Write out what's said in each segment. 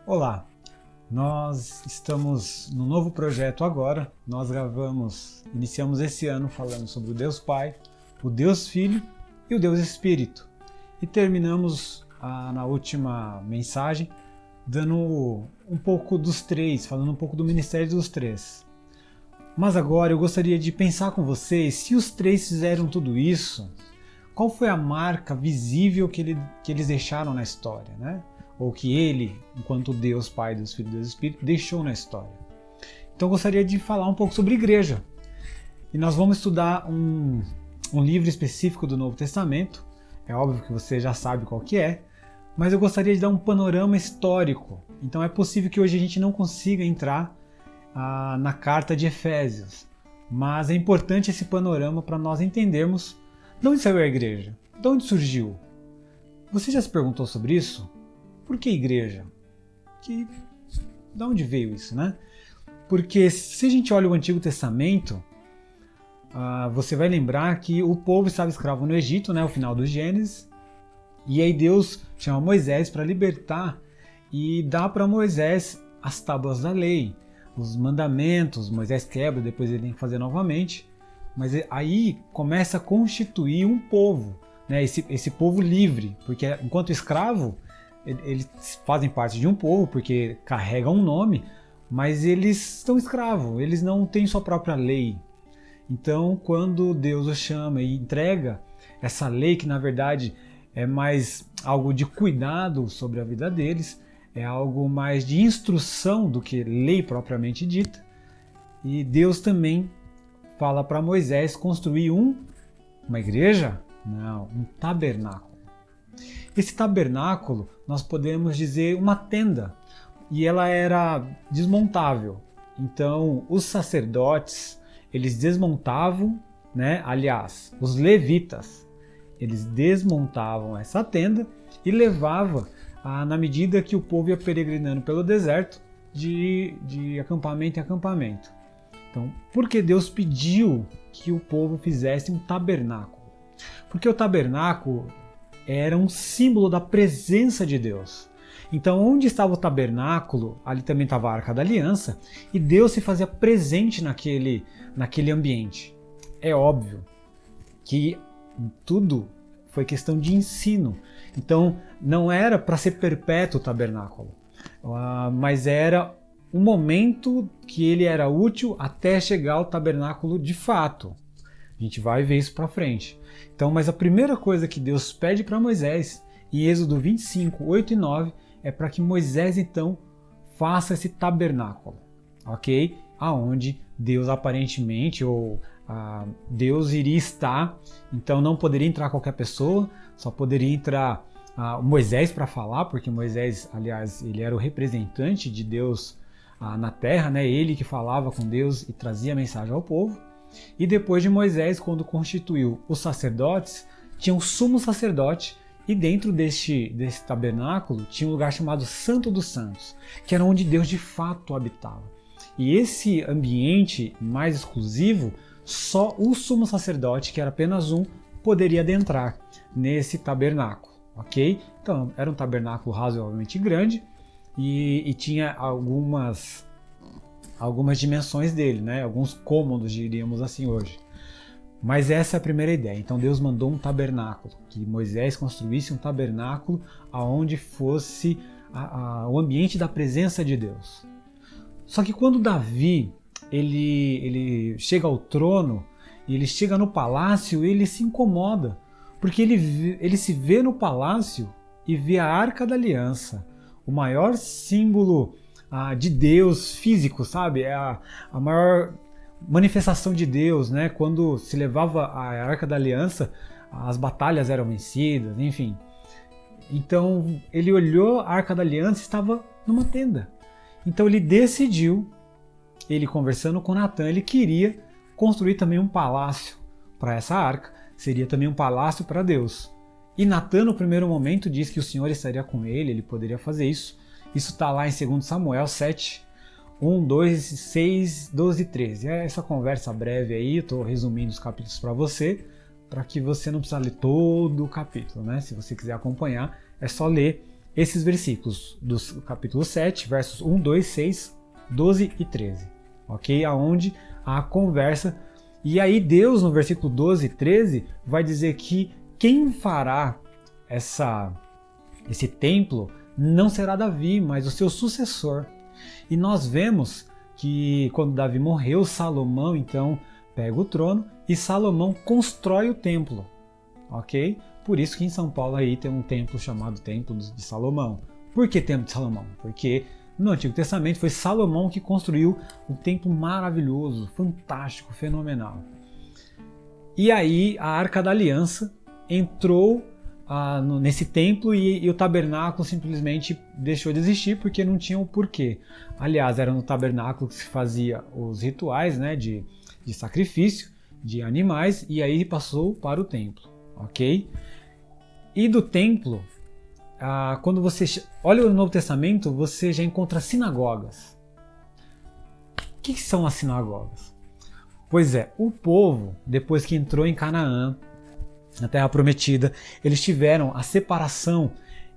Olá, nós estamos no novo projeto agora. Nós iniciamos esse ano falando sobre o Deus Pai, o Deus Filho e o Deus Espírito. E terminamos na última mensagem dando um pouco dos três, falando um pouco do ministério dos três. Mas agora eu gostaria de pensar com vocês, se os três fizeram tudo isso, qual foi a marca visível que eles deixaram na história, né? Ou que ele, enquanto Deus Pai, Deus Filho e Deus Espírito, deixou na história. Então eu gostaria de falar um pouco sobre igreja. E nós vamos estudar um livro específico do Novo Testamento. É óbvio que você já sabe qual que é, mas eu gostaria de dar um panorama histórico. Então é possível que hoje a gente não consiga entrar na carta de Efésios, mas é importante esse panorama para nós entendermos de onde saiu a igreja, de onde surgiu. Você já se perguntou sobre isso? Por que igreja? De onde veio isso, né? Porque se a gente olha o Antigo Testamento, você vai lembrar que o povo estava escravo no Egito, né? O final do Gênesis, e aí Deus chama Moisés para libertar e dá para Moisés as tábuas da lei, os mandamentos. Moisés quebra, depois ele tem que fazer novamente, mas aí começa a constituir um povo, né? Esse povo livre, porque enquanto escravo, eles fazem parte de um povo, porque carregam um nome, mas eles estão escravos, eles não têm sua própria lei. Então, quando Deus os chama e entrega essa lei, que na verdade é mais algo de cuidado sobre a vida deles, é algo mais de instrução do que lei propriamente dita, e Deus também fala para Moisés construir uma igreja? Não, um tabernáculo. Esse tabernáculo, nós podemos dizer uma tenda, e ela era desmontável. Então, os sacerdotes, eles desmontavam, né? Aliás, os levitas, eles desmontavam essa tenda e levavam, na medida que o povo ia peregrinando pelo deserto, de acampamento em acampamento. Então, por que Deus pediu que o povo fizesse um tabernáculo? Porque o tabernáculo era um símbolo da presença de Deus. Então, onde estava o tabernáculo, ali também estava a Arca da Aliança, e Deus se fazia presente naquele ambiente. É óbvio que tudo foi questão de ensino. Então, não era para ser perpétuo o tabernáculo, mas era um momento que ele era útil até chegar ao tabernáculo de fato. A gente vai ver isso para frente. Então, mas a primeira coisa que Deus pede para Moisés, em Êxodo 25, 8 e 9, é para que Moisés então faça esse tabernáculo, ok? Aonde Deus aparentemente, Deus iria estar, então não poderia entrar qualquer pessoa, só poderia entrar Moisés para falar, porque Moisés, aliás, ele era o representante de Deus na terra, né? Ele que falava com Deus e trazia a mensagem ao povo. E depois de Moisés, quando constituiu os sacerdotes, tinha o sumo sacerdote, e dentro desse tabernáculo tinha um lugar chamado Santo dos Santos, que era onde Deus de fato habitava. E esse ambiente mais exclusivo, só o sumo sacerdote, que era apenas um, poderia adentrar nesse tabernáculo, ok? Então era um tabernáculo razoavelmente grande e tinha algumas dimensões dele, né? Alguns cômodos, diríamos assim hoje. Mas essa é a primeira ideia. Então Deus mandou um tabernáculo, que Moisés construísse um tabernáculo aonde fosse o ambiente da presença de Deus. Só que quando Davi ele chega ao trono, ele chega no palácio, ele se incomoda, porque ele se vê no palácio e vê a Arca da Aliança, o maior símbolo de Deus físico, sabe? É a maior manifestação de Deus, né? Quando se levava a Arca da Aliança, as batalhas eram vencidas, enfim. Então ele olhou a Arca da Aliança e estava numa tenda. Então ele decidiu, ele conversando com Natan, ele queria construir também um palácio para essa arca, seria também um palácio para Deus. E Natan, no primeiro momento, diz que o Senhor estaria com ele poderia fazer isso. Isso está lá em 2 Samuel 7, 1, 2, 6, 12 e 13. É essa conversa breve aí, eu estou resumindo os capítulos para que você não precisa ler todo o capítulo, né? Se você quiser acompanhar, é só ler esses versículos do capítulo 7, versos 1, 2, 6, 12 e 13, ok? Aonde há a conversa. E aí Deus, no versículo 12 e 13, vai dizer que quem fará esse templo não será Davi, mas o seu sucessor. E nós vemos que quando Davi morreu, Salomão então pega o trono e Salomão constrói o templo, ok? Por isso que em São Paulo aí tem um templo chamado Templo de Salomão. Por que Templo de Salomão? Porque no Antigo Testamento foi Salomão que construiu um templo maravilhoso, fantástico, fenomenal. E aí a Arca da Aliança entrou nesse templo e o tabernáculo simplesmente deixou de existir porque não tinha o porquê. Aliás, era no tabernáculo que se fazia os rituais, né, de sacrifício de animais, e aí passou para o templo, ok? E do templo, quando você olha o Novo Testamento, você já encontra sinagogas. O que são as sinagogas? Pois é, o povo, depois que entrou em Canaã, na Terra Prometida, eles tiveram a separação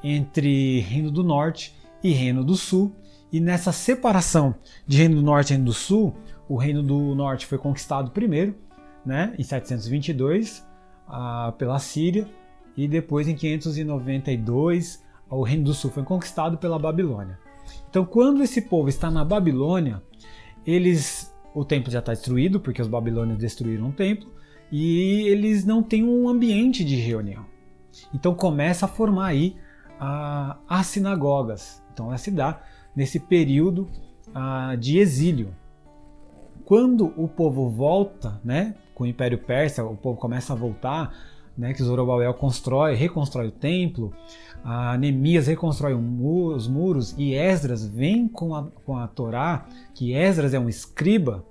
entre Reino do Norte e Reino do Sul, e nessa separação de Reino do Norte e Reino do Sul, o Reino do Norte foi conquistado primeiro, né, em 722, pela Síria, e depois em 592 o Reino do Sul foi conquistado pela Babilônia. Então quando esse povo está na Babilônia, o templo já está destruído, porque os babilônios destruíram o templo, e eles não têm um ambiente de reunião. Então começa a formar aí as sinagogas. Então ela se dá nesse período de exílio. Quando o povo volta, né, com o Império Persa, o povo começa a voltar, né, que Zorobabel reconstrói o templo, Neemias reconstrói os muros, e Esdras vem com a Torá, que Esdras é um escriba,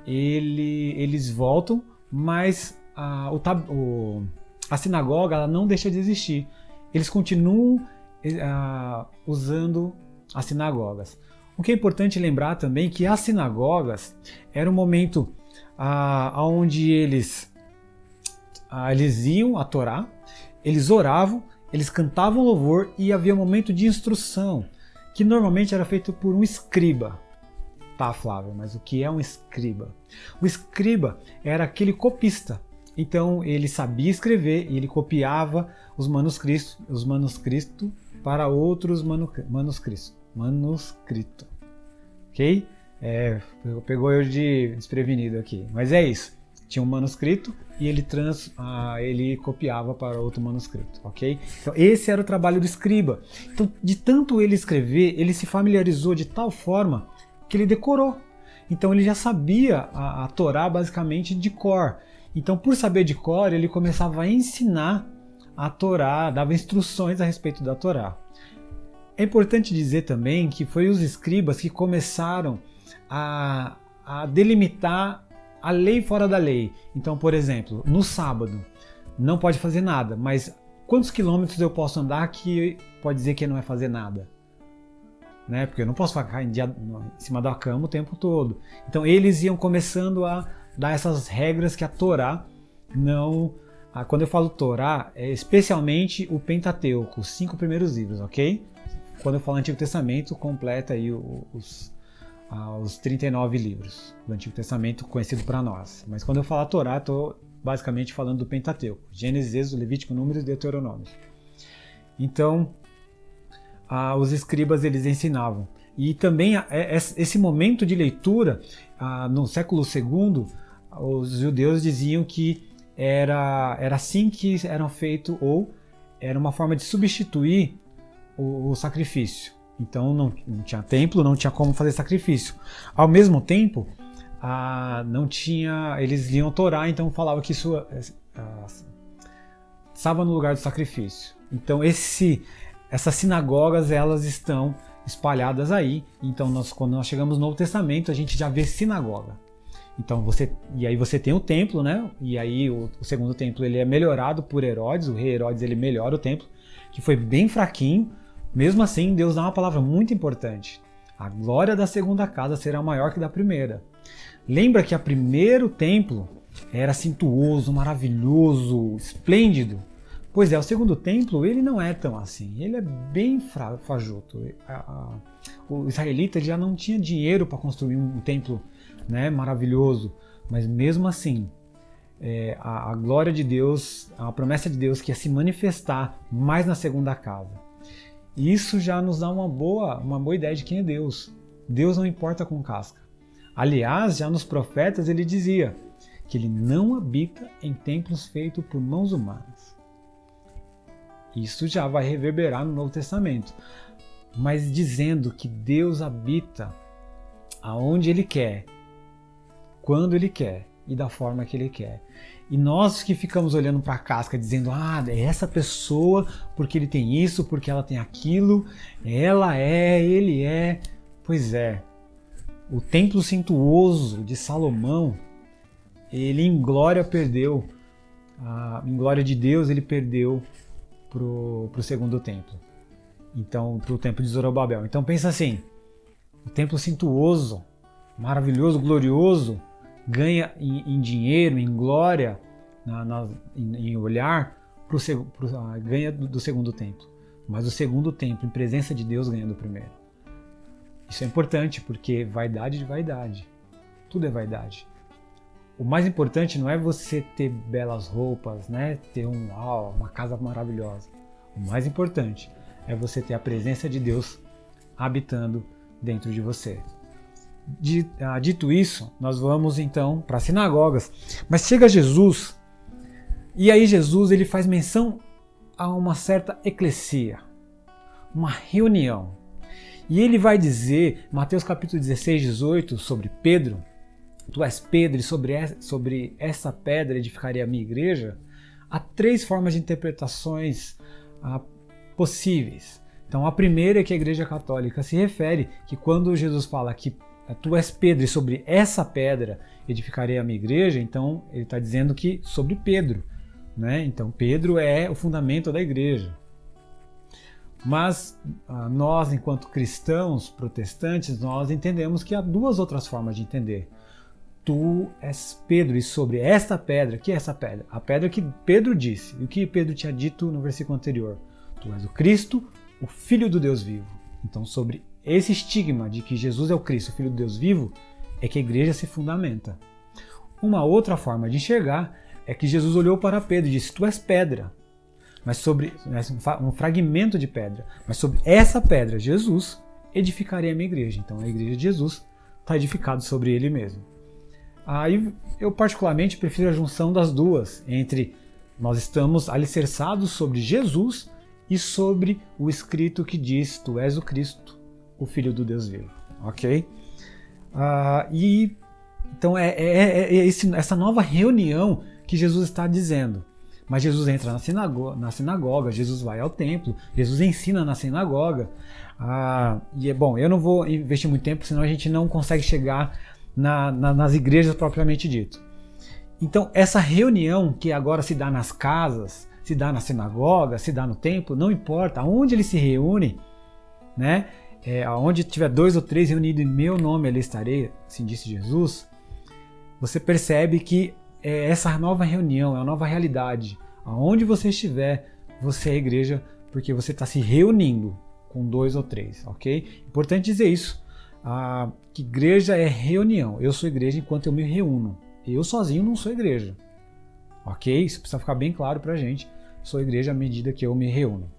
eles voltam, mas a sinagoga ela não deixa de existir. Eles continuam usando as sinagogas. O que é importante lembrar também que as sinagogas era um momento onde eles iam à Torá, eles oravam, eles cantavam louvor e havia um momento de instrução, que normalmente era feito por um escriba. Tá, Flávio, mas o que é um escriba? O escriba era aquele copista. Então ele sabia escrever e ele copiava os manuscritos para outros manuscritos. Ok? Pegou eu de desprevenido aqui. Mas é isso. Tinha um manuscrito e ele copiava para outro manuscrito, ok? Então esse era o trabalho do escriba. Então, de tanto ele escrever, ele se familiarizou de tal forma que ele decorou. Então ele já sabia a Torá basicamente de cor. Então, por saber de cor, ele começava a ensinar a Torá, dava instruções a respeito da Torá. É importante dizer também que foi os escribas que começaram a delimitar a lei fora da lei. Então, por exemplo, no sábado não pode fazer nada, mas quantos quilômetros eu posso andar que pode dizer que não é fazer nada? Né? Porque eu não posso ficar em cima da cama o tempo todo. Então eles iam começando a dar essas regras que a Torá não... Quando eu falo Torá, é especialmente o Pentateuco, os 5 primeiros livros, ok? Quando eu falo Antigo Testamento, completa aí os 39 livros do Antigo Testamento conhecido para nós. Mas quando eu falar Torá, estou basicamente falando do Pentateuco, Gênesis, Êxodo, Levítico, Números e Deuteronômio. Então, os escribas eles ensinavam. E também esse momento de leitura, no século II, os judeus diziam que era assim que eram feito, ou era uma forma de substituir o sacrifício. Então não tinha templo, não tinha como fazer sacrifício. Ao mesmo tempo, não tinha, eles liam Torá, então falava que isso estava no lugar do sacrifício. Então essas sinagogas elas estão espalhadas aí. Então quando nós chegamos no Novo Testamento, a gente já vê sinagoga. Então aí você tem o templo, né? E aí o segundo templo ele é melhorado por Herodes, o rei Herodes ele melhora o templo, que foi bem fraquinho. Mesmo assim, Deus dá uma palavra muito importante. A glória da segunda casa será maior que da primeira. Lembra que o primeiro templo era suntuoso, maravilhoso, esplêndido. Pois é, o segundo templo, ele não é tão assim, ele é bem fajuto. O israelita já não tinha dinheiro para construir um templo, né, maravilhoso, mas mesmo assim, a glória de Deus, a promessa de Deus que ia se manifestar mais na segunda casa. Isso já nos dá uma boa ideia de quem é Deus. Deus não importa com casca. Aliás, já nos profetas ele dizia que ele não habita em templos feitos por mãos humanas. Isso já vai reverberar no Novo Testamento. Mas dizendo que Deus habita aonde Ele quer, quando Ele quer e da forma que Ele quer. E nós que ficamos olhando para a casca dizendo, é essa pessoa porque ele tem isso, porque ela tem aquilo, ela é, ele é. Pois é, o templo suntuoso de Salomão, ele em glória perdeu, em glória de Deus ele perdeu pro segundo templo. Então, pro templo de Zorobabel. Então pensa assim, o templo suntuoso, maravilhoso, glorioso, ganha em dinheiro, em glória, em olhar, ganha do segundo templo. Mas o segundo templo, em presença de Deus, ganha do primeiro. Isso é importante, porque vaidade de vaidade. Tudo é vaidade. O mais importante não é você ter belas roupas, né? Ter uma casa maravilhosa. O mais importante é você ter a presença de Deus habitando dentro de você. Dito isso, nós vamos então para as sinagogas. Mas chega Jesus, e aí Jesus ele faz menção a uma certa eclesia, uma reunião. E ele vai dizer, Mateus capítulo 16, 18, sobre Pedro, tu és Pedro e sobre essa pedra edificarei a minha igreja. Há três formas de interpretações possíveis. Então a primeira é que a Igreja Católica se refere que quando Jesus fala que tu és Pedro e sobre essa pedra edificarei a minha igreja, então ele está dizendo que sobre Pedro, né? Então Pedro é o fundamento da igreja. Mas nós, enquanto cristãos protestantes, nós entendemos que há duas outras formas de entender. Tu és Pedro e sobre esta pedra, que é essa pedra? A pedra que Pedro disse, e o que Pedro tinha dito no versículo anterior. Tu és o Cristo, o Filho do Deus vivo. Então sobre esse estigma de que Jesus é o Cristo, o Filho de Deus vivo, é que a igreja se fundamenta. Uma outra forma de enxergar é que Jesus olhou para Pedro e disse, tu és pedra, mas sobre um fragmento de pedra, mas sobre essa pedra, Jesus, edificarei a minha igreja. Então a igreja de Jesus está edificada sobre ele mesmo. Aí eu particularmente prefiro a junção das duas, entre nós estamos alicerçados sobre Jesus e sobre o escrito que diz, tu és o Cristo, o Filho do Deus vivo, ok? Então essa nova reunião que Jesus está dizendo. Mas Jesus entra na sinagoga, Jesus vai ao templo, Jesus ensina na sinagoga. Eu não vou investir muito tempo, senão a gente não consegue chegar nas igrejas propriamente dito. Então essa reunião que agora se dá nas casas, se dá na sinagoga, se dá no templo, não importa, aonde eles se reúnem, né? Onde tiver 2 ou 3 reunidos em meu nome, ali estarei, assim disse Jesus. Você percebe que essa nova reunião é uma nova realidade. Aonde você estiver, você é igreja, porque você está se reunindo com 2 ou 3, ok? Importante dizer isso, que igreja é reunião. Eu sou igreja enquanto eu me reúno. Eu sozinho não sou igreja, ok? Isso precisa ficar bem claro pra gente. Sou igreja à medida que eu me reúno.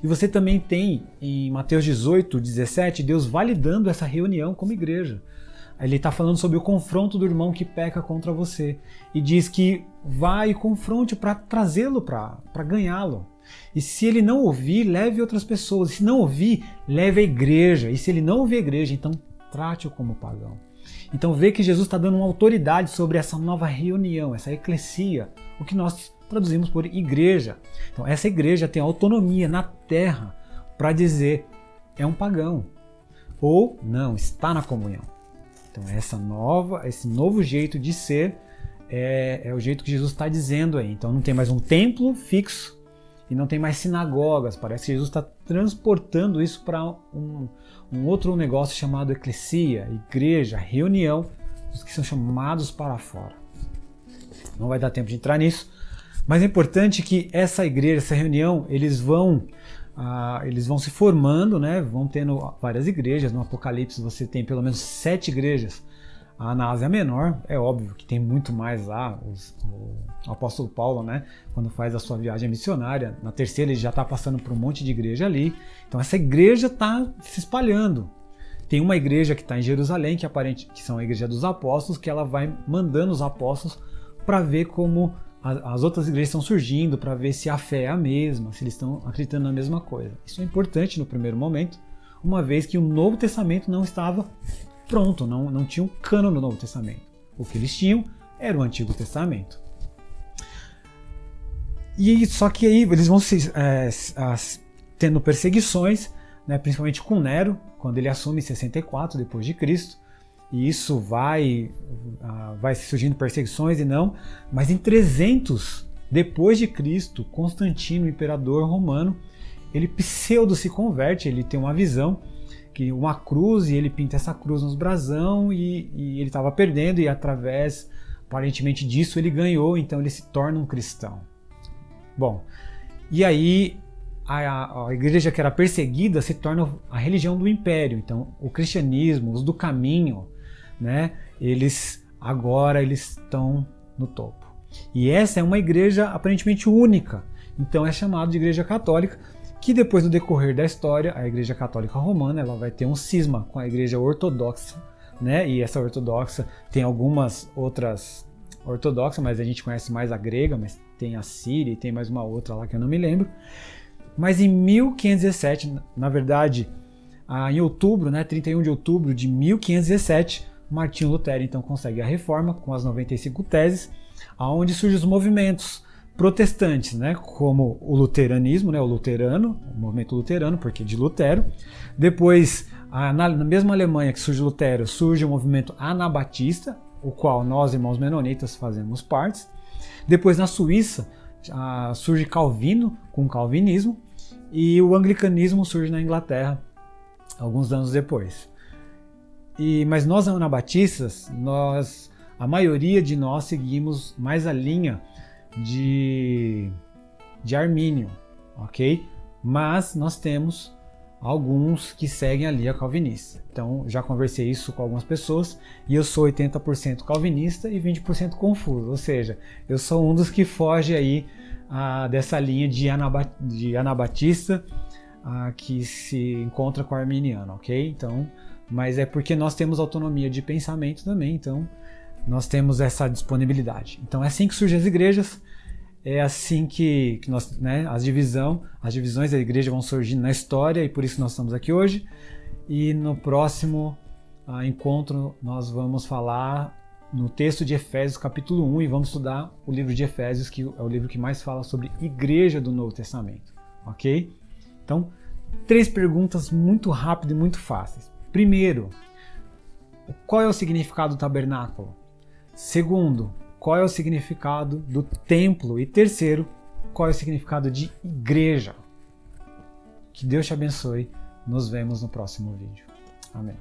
E você também tem em Mateus 18, 17, Deus validando essa reunião como igreja. Ele está falando sobre o confronto do irmão que peca contra você. E diz que vai e confronte para trazê-lo, para ganhá-lo. E se ele não ouvir, leve outras pessoas. E se não ouvir, leve a igreja. E se ele não ouvir a igreja, então trate-o como pagão. Então vê que Jesus está dando uma autoridade sobre essa nova reunião, essa eclesia, o que nós traduzimos por igreja. Então essa igreja tem autonomia na terra para dizer é um pagão ou não, está na comunhão. Então esse novo jeito de ser é o jeito que Jesus está dizendo aí. Então não tem mais um templo fixo e não tem mais sinagogas. Parece que Jesus está transportando isso para um outro negócio chamado eclesia, igreja, reunião, os que são chamados para fora. Não vai dar tempo de entrar nisso, Mas é importante que essa igreja, essa reunião, eles vão se formando, né? Vão tendo várias igrejas. No Apocalipse você tem pelo menos 7 igrejas. Na Ásia Menor, é óbvio que tem muito mais lá. O apóstolo Paulo, né, quando faz a sua viagem missionária, na terceira ele já está passando por um monte de igreja ali. Então essa igreja está se espalhando. Tem uma igreja que está em Jerusalém, que são a igreja dos apóstolos, que ela vai mandando os apóstolos para ver como as outras igrejas estão surgindo, para ver se a fé é a mesma, se eles estão acreditando na mesma coisa. Isso é importante no primeiro momento, uma vez que o Novo Testamento não estava pronto, não tinha um cano no Novo Testamento. O que eles tinham era o Antigo Testamento. E só que aí eles vão tendo perseguições, né, principalmente com Nero, quando ele assume em 64 depois de Cristo. E isso vai surgindo perseguições mas em 300 depois de Cristo, Constantino, o imperador romano, ele pseudo se converte, ele tem uma visão que uma cruz, e ele pinta essa cruz nos brasão, e ele estava perdendo, e através, aparentemente disso, ele ganhou, então ele se torna um cristão. Bom, e aí a igreja que era perseguida se torna a religião do império. Então o cristianismo, os do caminho, né, eles estão no topo. E essa é uma igreja aparentemente única, então é chamada de igreja católica, que depois do decorrer da história, a Igreja Católica Romana, ela vai ter um cisma com a Igreja Ortodoxa, né? E essa ortodoxa tem algumas outras ortodoxas, mas a gente conhece mais a grega, mas tem a síria e tem mais uma outra lá que eu não me lembro. Mas em 1517, na verdade, em outubro, né, 31 de outubro de 1517, Martinho Lutero então consegue a reforma com as 95 teses, aonde surgem os movimentos protestantes, né, como o luteranismo, né, o movimento luterano, porque de Lutero. Depois, na mesma Alemanha que surge Lutero, surge o movimento anabatista, o qual nós, irmãos menonitas, fazemos parte. Depois, na Suíça, surge Calvino, com o calvinismo, e o anglicanismo surge na Inglaterra, alguns anos depois. Mas nós, anabatistas, a maioria de nós seguimos mais a linha de Armínio, ok? Mas nós temos alguns que seguem a linha calvinista. Então já conversei isso com algumas pessoas e eu sou 80% calvinista e 20% confuso, ou seja, eu sou um dos que foge aí dessa linha de anabatista que se encontra com o arminiano, ok? Então, mas é porque nós temos autonomia de pensamento também, então nós temos essa disponibilidade. Então é assim que surgem as igrejas, é assim que nós, né, as divisões da igreja vão surgindo na história, e por isso nós estamos aqui hoje. E no próximo encontro nós vamos falar no texto de Efésios capítulo 1 e vamos estudar o livro de Efésios, que é o livro que mais fala sobre igreja do Novo Testamento, ok? Então, 3 perguntas muito rápidas e muito fáceis. Primeiro, qual é o significado do tabernáculo? Segundo, qual é o significado do templo? E terceiro, qual é o significado de igreja? Que Deus te abençoe. Nos vemos no próximo vídeo. Amém.